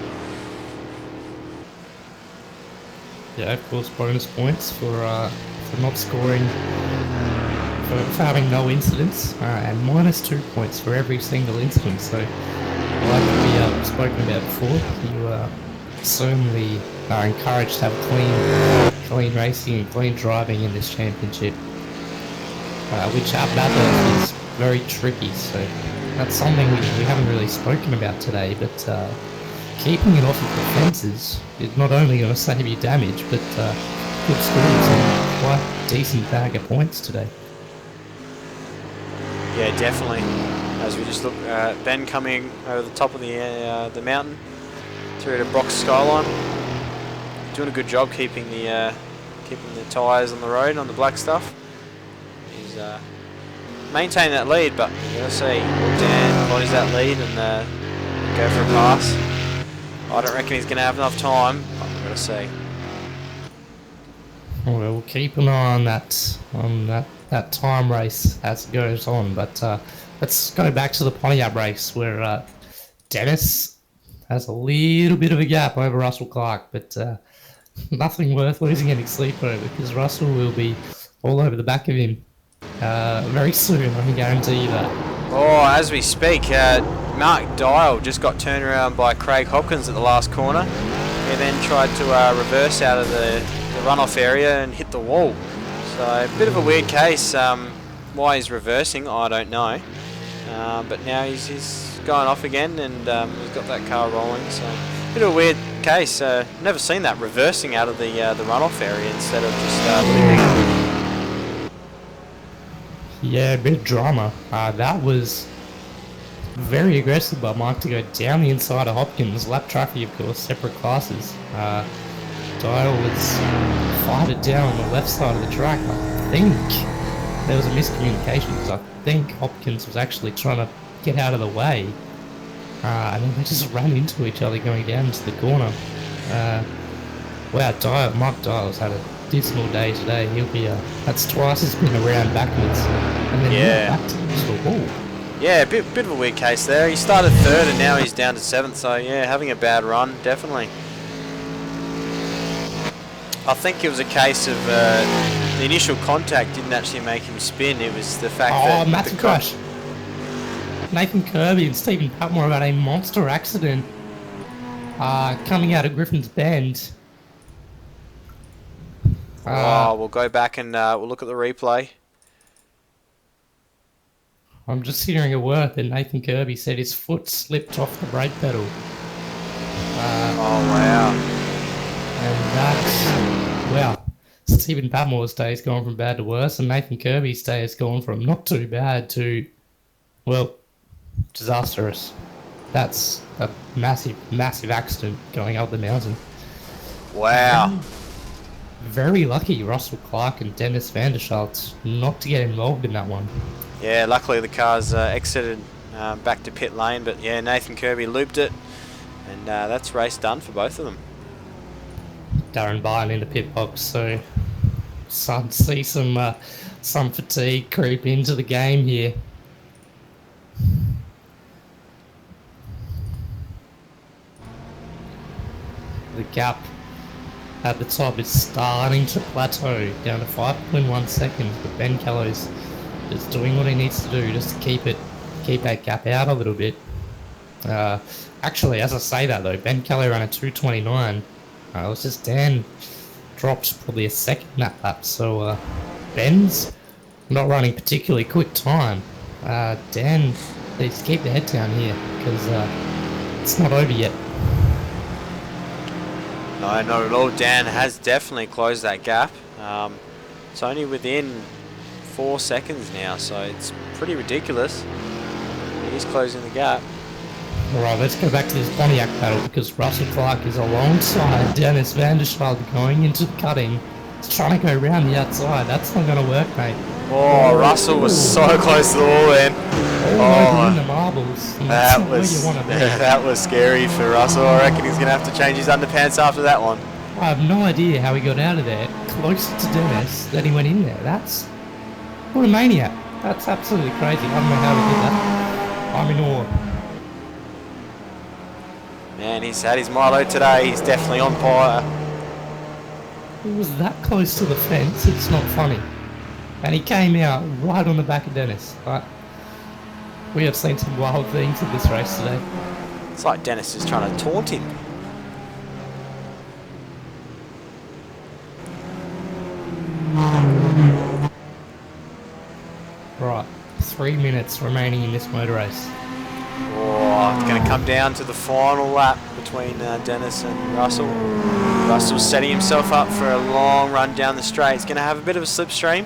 Yeah, of course, bonus points for not scoring, for having no incidents, and -2 points for every single incident. So, like we spoken about before, you certainly are encouraged to have clean racing and clean driving in this championship, which at Bathurst is very tricky. So that's something we haven't really spoken about today, but keeping it off of the fences is not only going to save you damage, but good scores and quite decent bag of points today.
Yeah, definitely. As we just look, Ben coming over the top of the mountain through to Brock's skyline, doing a good job keeping the tyres on the road on the black stuff. He's maintaining that lead, but we're going to see Dan close that lead and go for a pass. I don't reckon he's going to have enough time, but we're going to see.
Well, we'll keep an eye on that time race as it goes on, but let's go back to the Pontiac race where Dennis has a little bit of a gap over Russell Clark, but nothing worth losing any sleep over, because Russell will be all over the back of him very soon, I can guarantee you that.
Oh, as we speak, Mark Dial just got turned around by Craig Hopkins at the last corner. He then tried to reverse out of the runoff area and hit the wall. So a bit of a weird case. Why he's reversing, I don't know. But now he's going off again, and he's got that car rolling. So a bit of a weird case. Never seen that, reversing out of the runoff area instead of just leaving.
Yeah, a bit of drama. That was very aggressive by Mike to go down the inside of Hopkins. Lap traffic, of course, separate classes. Dial was fired down on the left side of the track. I think there was a miscommunication, because I think Hopkins was actually trying to get out of the way. And then they just ran into each other going down into the corner. Wow, Mike Dial's had a dismal day today. He'll be that's twice he's been around backwards, and then back to the wall.
Yeah, a bit of a weird case there. He started third and now he's down to seventh. So yeah, having a bad run, definitely. I think it was a case of the initial contact didn't actually make him spin. It was the fact that
massive crash. Nathan Kirby and Stephen Patmore had a monster accident coming out of Griffin's Bend.
We'll go back and we'll look at the replay.
I'm just hearing a word that Nathan Kirby said his foot slipped off the brake pedal.
Oh, wow.
And that's, well, Stephen Patmore's day has gone from bad to worse, and Nathan Kirby's day has gone from not too bad to, well, disastrous. That's a massive, massive accident going up the mountain.
Wow.
Very lucky Russell Clark and Dennis van der Schultz not to get involved in that one.
Yeah, luckily the cars exited back to pit lane, but yeah, Nathan Kirby looped it, and that's race done for both of them.
Darren Byrne in the pit box, so starting to see some fatigue creep into the game here. The gap at the top is starting to plateau down to 5.1 seconds, but Ben Kello's just doing what he needs to do just to keep that gap out a little bit. Actually, as I say that though, Ben Kello ran a 2:29. It was just Dan dropped probably a second that lap, so Ben's not running particularly quick time. Dan needs to keep the head down here, because it's not over yet.
No, not at all. Dan has definitely closed that gap. It's only within 4 seconds now, so it's pretty ridiculous. He's closing the gap.
Alright, let's go back to this Pontiac battle, because Russell Clark is alongside Dennis van der Schultz going into the cutting. He's trying to go around the outside. That's not going to work, mate.
Oh, Russell was so close to the wall then.
Oh, in the marbles.
That was scary for Russell. I reckon he's going to have to change his underpants after that one.
I have no idea how he got out of there closer to Dennis than he went in there. What a maniac. That's absolutely crazy. I don't know how he did that. I'm in awe.
Man, he's had his Milo today. He's definitely on fire.
He was that close to the fence, it's not funny. And he came out right on the back of Dennis. But we have seen some wild things in this race today.
It's like Dennis is trying to taunt him.
Right, 3 minutes remaining in this motor race.
Oh, it's going to come down to the final lap between Dennis and Russell. Russell's setting himself up for a long run down the straight. He's going to have a bit of a slipstream,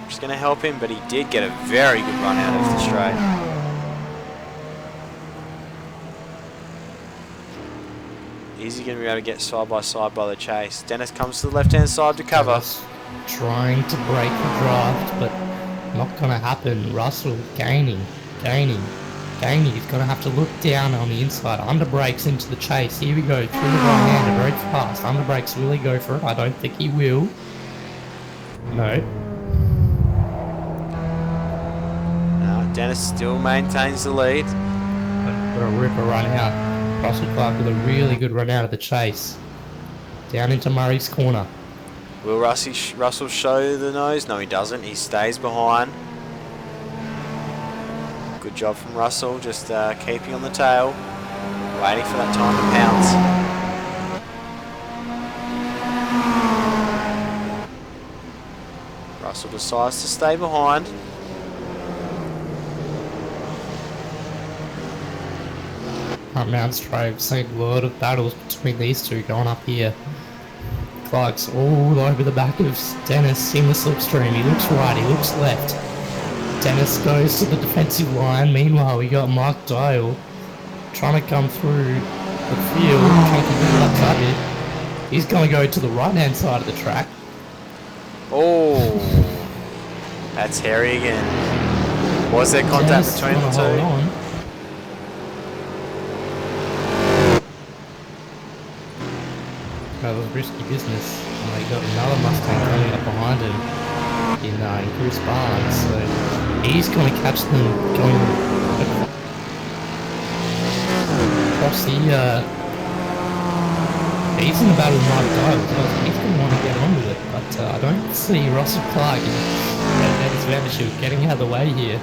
which is going to help him, but he did get a very good run out of the straight. Is he going to be able to get side by the chase? Dennis comes to the left-hand side to cover.
Dennis trying to break the draft, but not going to happen. Russell gaining. He's going to have to look down on the inside. Under brakes into the chase. Here we go. Through the right-hander very fast. Under brakes. Will he go for it? I don't think he will. No.
No, Dennis still maintains the lead.
Got a ripper run out. Russell Clark with a really good run out of the chase. Down into Murray's corner.
Will Russell show the nose? No, he doesn't. He stays behind. Good job from Russell, just keeping on the tail, waiting for that time to pounce. Russell decides to stay behind.
Up Mount Strove, seen a lot of battles between these two going up here. Clark's all over the back of Dennis in the slipstream. He looks right, he looks left. Dennis goes to the defensive line. Meanwhile, we got Mark Dial trying to come through the field, trying to keep it up target. He's going to go to the right-hand side of the track.
Oh, that's hairy again. Was there contact
Dennis
between the two?
hold on. That was risky business. And they got another Mustang coming up behind him in Chris Barnes, so he's going to catch them going across the he's in the battle with Mike Dial, so he's going to want to get on with it, but I don't see Russell Clark and Dennis Vandershoe getting out of the way here.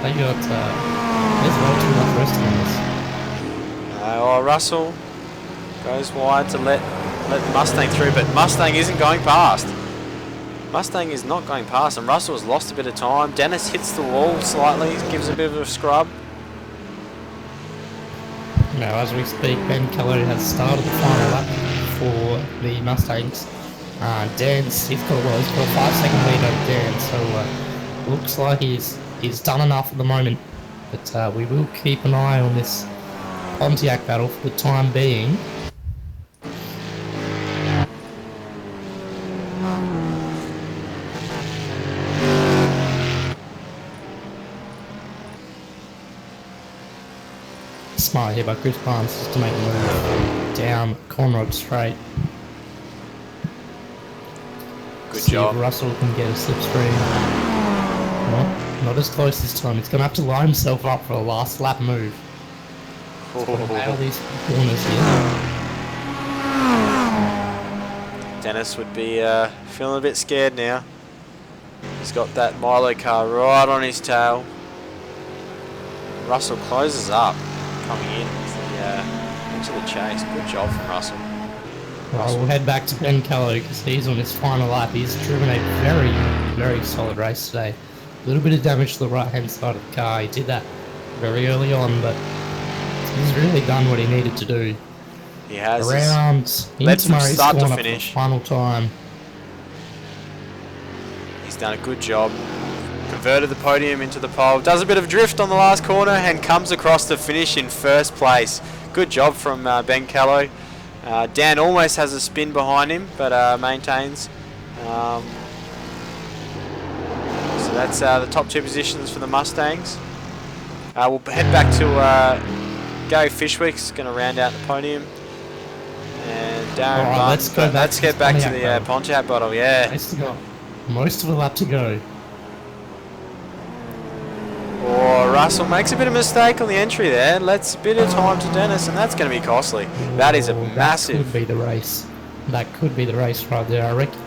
They got there's way too much resting on this.
Well, Russell goes wide to let the Mustang through, but Mustang isn't going past. Mustang is not going past, and Russell has lost a bit of time. Dennis hits the wall slightly, gives a bit of a scrub.
Now, as we speak, Ben Keller has started the final lap for the Mustangs. Dan's, he's got a 5-second lead over Dan, so looks like he's done enough at the moment. But we will keep an eye on this Pontiac battle for the time being. Smart here by Chris Barnes just to make the move down Conrod straight.
Good
See
job.
if Russell can get a slipstream. Not as close this time. He's going to have to line himself up for a last lap move. Nail these corners here.
Dennis would be feeling a bit scared now. He's got that Milo car right on his tail. Russell closes up, coming into the chase. Good job from Russell.
Well, we'll head back to Ben Callow because he's on his final lap. He's driven a very, very solid race today. A little bit of damage to the right-hand side of the car. He did that very early on, but he's really done what he needed to do.
He has.
Around
led from
Murray's
start to
corner for the
finish.
final time.
He's done a good job. Converted the podium into the pole. Does a bit of drift on the last corner and comes across to finish in first place. Good job from Ben Callow. Dan almost has a spin behind him, but maintains. So that's the top two positions for the Mustangs. We'll head back to Gary Fishwick's going to round out the podium. And Darren
Alright,
Barnes. Let's get back to the Pontiac battle, yeah.
Most of the lap to go.
Russell makes a bit of mistake on the entry there. Lets a bit of time to Dennis, and that's going to be costly. That is a massive...
That could be the race. That could be the race right there. I reckon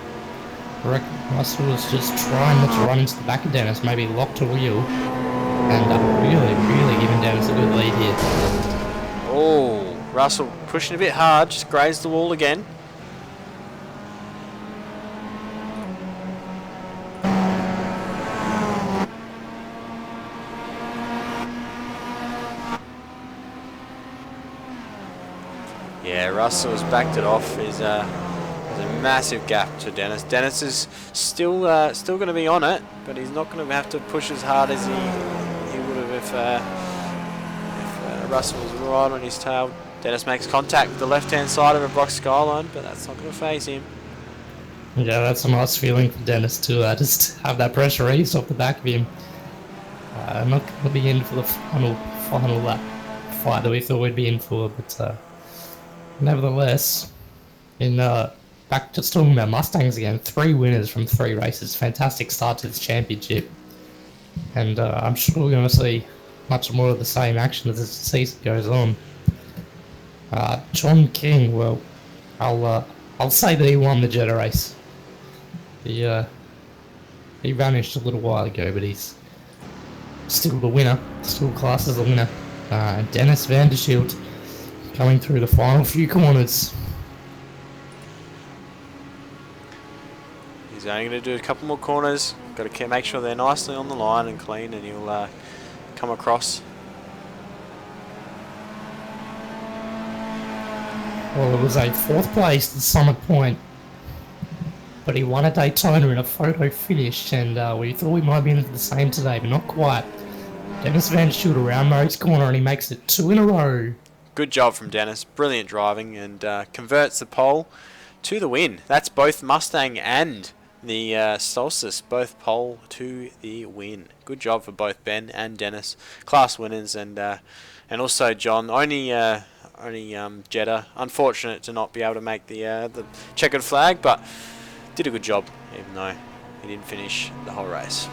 Russell was just trying not to run into the back of Dennis, maybe locked a wheel, and really giving Dennis a good lead here.
Oh, Russell pushing a bit hard, just grazed the wall again. Yeah, Russell has backed it off. There's a massive gap to Dennis. Dennis is still going to be on it, but he's not going to have to push as hard as he would have if Russell was right on his tail. Dennis makes contact with the left-hand side of a Brock Skyline, but that's not going to phase him.
Yeah, that's a nice feeling for Dennis to just have that pressure eased off the back of him. Not going to be in for the final lap fight that we thought we'd be in for, but nevertheless, back to talking about Mustangs again, 3 winners from 3 races. Fantastic start to this championship. And I'm sure we're going to see much more of the same action as the season goes on. John King, well, I'll say that he won the Jetta race. He vanished a little while ago, but he's still the winner, still classed as the winner. Dennis Van der Schild coming through the final few corners.
He's only going to do a couple more corners. Got to make sure they're nicely on the line and clean, and he'll come across.
Well, it was a 4th place at Summit Point, but he won a Daytona in a photo finish, and we thought we might be in for the same today, but not quite. Dennis Van der Schild around Murray's corner, and he makes it 2 in a row.
Good job from Dennis. Brilliant driving, and converts the pole to the win. That's both Mustang and the Solstice, both pole to the win. Good job for both Ben and Dennis, class winners, and also John. Only Jetta. Unfortunate to not be able to make the checkered flag, but did a good job, even though he didn't finish the whole race.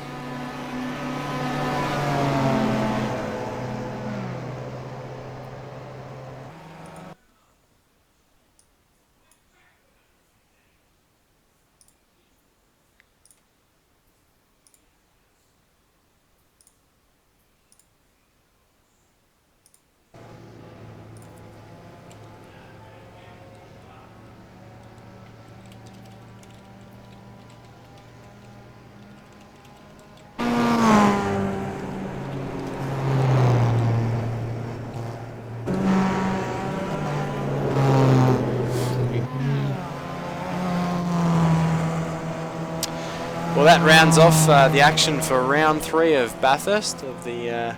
Well, that rounds off the action for round 3 of Bathurst of the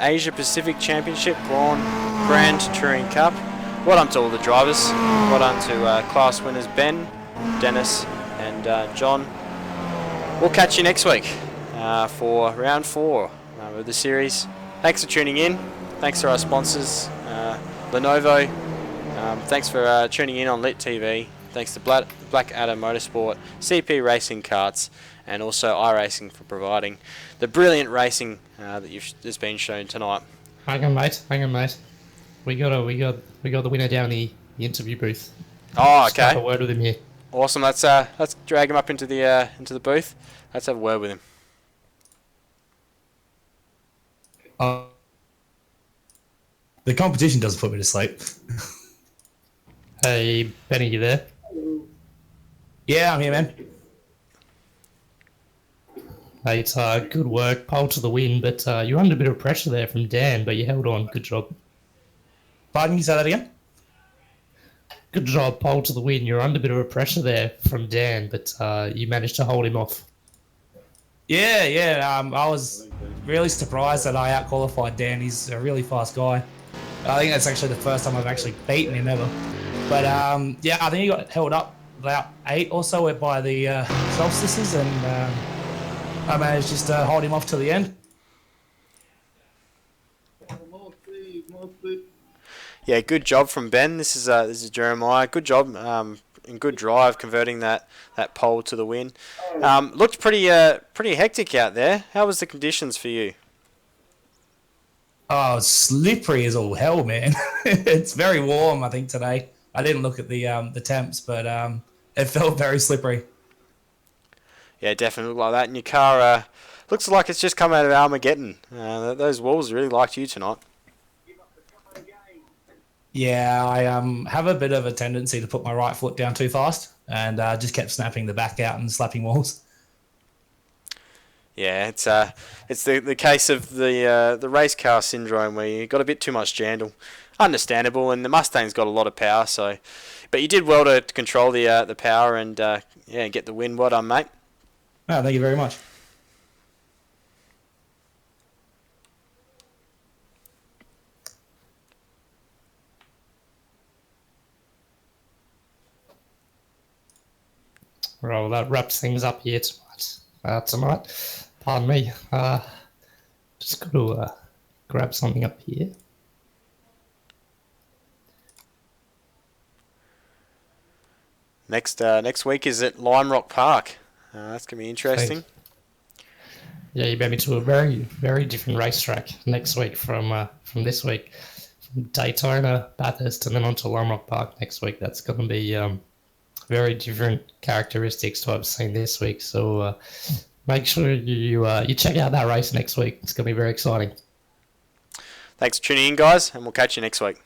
Asia Pacific Championship Grand Touring Cup. Well done to all the drivers. Well done to class winners Ben, Dennis and John. We'll catch you next week for round 4 of the series. Thanks for tuning in. Thanks to our sponsors, Lenovo. Thanks for tuning in on LitTV. Thanks to Blackadder Motorsport, CP Racing Karts, and also iRacing for providing the brilliant racing that's been shown tonight.
Hang on, mate. We got the winner down the interview booth.
Oh,
Just have
okay.
a word with him here.
Awesome. Let's drag him up into the booth. Let's have a word with him.
The competition doesn't put me to sleep.
Hey, Benny, you there?
Yeah, I'm here, man.
Hey, it's good work, pole to the win, but you're under a bit of pressure there from Dan, but you held on. Good job.
Pardon, you say that again?
Good job, pole to the win. You're under a bit of a pressure there from Dan, but you managed to hold him off.
Yeah. I was really surprised that I out-qualified Dan. He's a really fast guy. I think that's actually the first time I've actually beaten him ever. But yeah, I think he got held up about 8 or so by the solstices, and I managed just to hold him off till the end.
Yeah, good job from Ben. This is Jeremiah. Good job in good drive, converting that pole to the win. Looked pretty hectic out there. How was the conditions for you?
Oh, slippery as all hell, man. It's very warm, I think, today. I didn't look at the temps, but it felt very slippery.
Yeah, definitely looked like that. And your car looks like it's just come out of Armageddon. Those walls really liked you tonight.
Yeah, I have a bit of a tendency to put my right foot down too fast, and just kept snapping the back out and slapping walls.
Yeah, it's the case of the race car syndrome where you got a bit too much jandle. Understandable, and the Mustang's got a lot of power, so. But you did well to control the power and get the win. Well done, mate.
Oh, thank you very much.
Well, that wraps things up here tonight. Pardon me. Just got to grab something up here.
Next week is at Lime Rock Park. That's going to be interesting.
Yeah, you beat me to a very, very different racetrack next week from this week. From Daytona, Bathurst, and then on to Lime Rock Park next week. That's going to be very different characteristics to what I've seen this week. So make sure you check out that race next week. It's going to be very exciting.
Thanks for tuning in, guys, and we'll catch you next week.